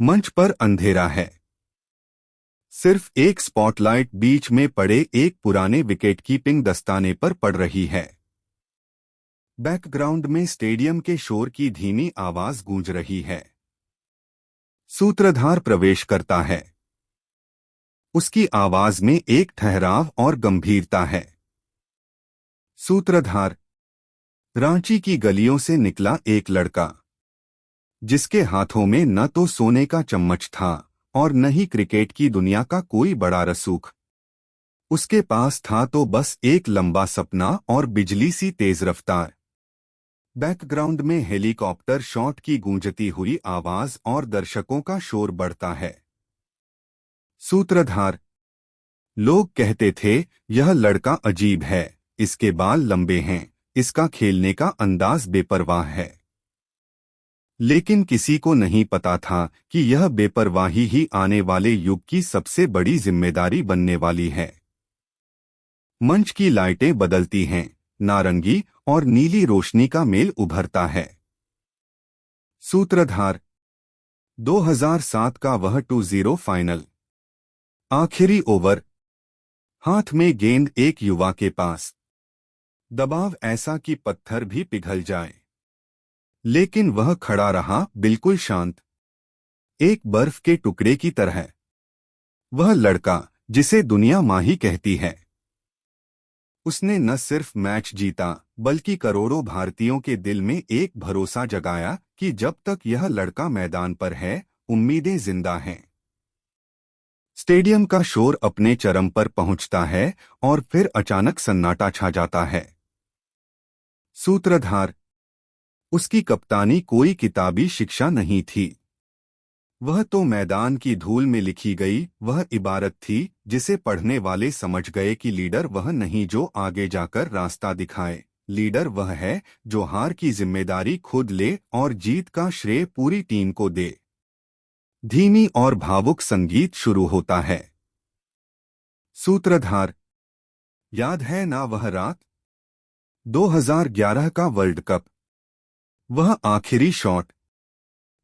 मंच पर अंधेरा है। सिर्फ एक स्पॉटलाइट बीच में पड़े एक पुराने विकेटकीपिंग दस्ताने पर पड़ रही है। बैकग्राउंड में स्टेडियम के शोर की धीमी आवाज गूंज रही है। सूत्रधार प्रवेश करता है। उसकी आवाज में एक ठहराव और गंभीरता है। सूत्रधार। रांची की गलियों से निकला एक लड़का, जिसके हाथों में न तो सोने का चम्मच था और न ही क्रिकेट की दुनिया का कोई बड़ा रसूख। उसके पास था तो बस एक लंबा सपना और बिजली सी तेज रफ्तार। बैकग्राउंड में हेलीकॉप्टर शॉट की गूंजती हुई आवाज और दर्शकों का शोर बढ़ता है। सूत्रधार। लोग कहते थे, यह लड़का अजीब है, इसके बाल लंबे हैं, इसका खेलने का अंदाज बेपरवाह है। लेकिन किसी को नहीं पता था कि यह बेपरवाही ही आने वाले युग की सबसे बड़ी जिम्मेदारी बनने वाली है। मंच की लाइटें बदलती हैं, नारंगी और नीली रोशनी का मेल उभरता है। सूत्रधार। 2007 का वह 2-0 फाइनल। आखिरी ओवर। हाथ में गेंद एक युवा के पास। दबाव ऐसा कि पत्थर भी पिघल जाए। लेकिन वह खड़ा रहा, बिल्कुल शांत, एक बर्फ के टुकड़े की तरह। वह लड़का जिसे दुनिया माही कहती है। उसने न सिर्फ मैच जीता बल्कि करोड़ों भारतीयों के दिल में एक भरोसा जगाया कि जब तक यह लड़का मैदान पर है, उम्मीदें जिंदा हैं। स्टेडियम का शोर अपने चरम पर पहुंचता है और फिर अचानक सन्नाटा छा जाता है। सूत्रधार। उसकी कप्तानी कोई किताबी शिक्षा नहीं थी। वह तो मैदान की धूल में लिखी गई वह इबारत थी जिसे पढ़ने वाले समझ गए कि लीडर वह नहीं जो आगे जाकर रास्ता दिखाए, लीडर वह है जो हार की जिम्मेदारी खुद ले और जीत का श्रेय पूरी टीम को दे। धीमी और भावुक संगीत शुरू होता है। सूत्रधार। याद है ना वह रात? 2011 का वर्ल्ड कप। वह आखिरी शॉट।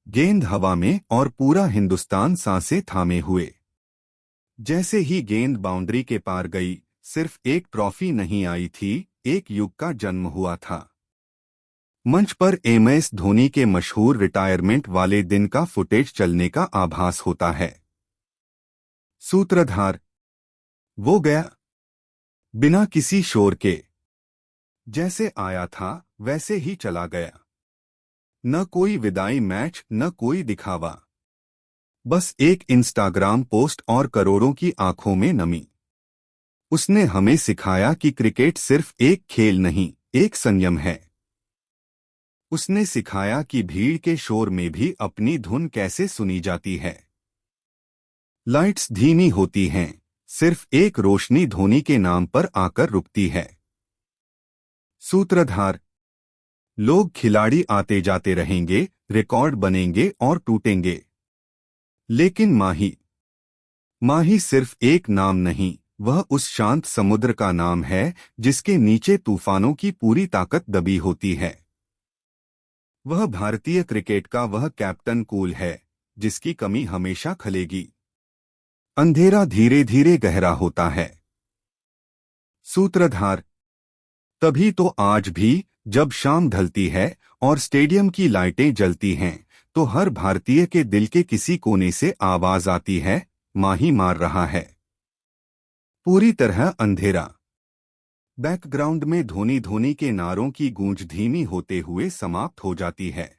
गेंद हवा में और पूरा हिंदुस्तान सांसें थामे हुए। जैसे ही गेंद बाउंड्री के पार गई, सिर्फ एक ट्रॉफी नहीं आई थी, एक युग का जन्म हुआ था। मंच पर MS धोनी के मशहूर रिटायरमेंट वाले दिन का फुटेज चलने का आभास होता है। सूत्रधार। वो गया, बिना किसी शोर के। जैसे आया था वैसे ही चला गया। न कोई विदाई मैच, न कोई दिखावा। बस एक इंस्टाग्राम पोस्ट और करोड़ों की आंखों में नमी। उसने हमें सिखाया कि क्रिकेट सिर्फ एक खेल नहीं, एक संयम है। उसने सिखाया कि भीड़ के शोर में भी अपनी धुन कैसे सुनी जाती है। लाइट्स धीमी होती हैं, सिर्फ एक रोशनी धोनी के नाम पर आकर रुकती है। सूत्रधार। लोग खिलाड़ी आते जाते रहेंगे, रिकॉर्ड बनेंगे और टूटेंगे, लेकिन माही सिर्फ एक नाम नहीं, वह उस शांत समुद्र का नाम है जिसके नीचे तूफानों की पूरी ताकत दबी होती है। वह भारतीय क्रिकेट का वह कैप्टन कूल है जिसकी कमी हमेशा खलेगी। अंधेरा धीरे धीरे गहरा होता है। सूत्रधार। तभी तो आज भी जब शाम ढलती है और स्टेडियम की लाइटें जलती हैं, तो हर भारतीय के दिल के किसी कोने से आवाज आती है, माही मार रहा है। पूरी तरह अंधेरा। बैकग्राउंड में धोनी धोनी के नारों की गूंज धीमी होते हुए समाप्त हो जाती है।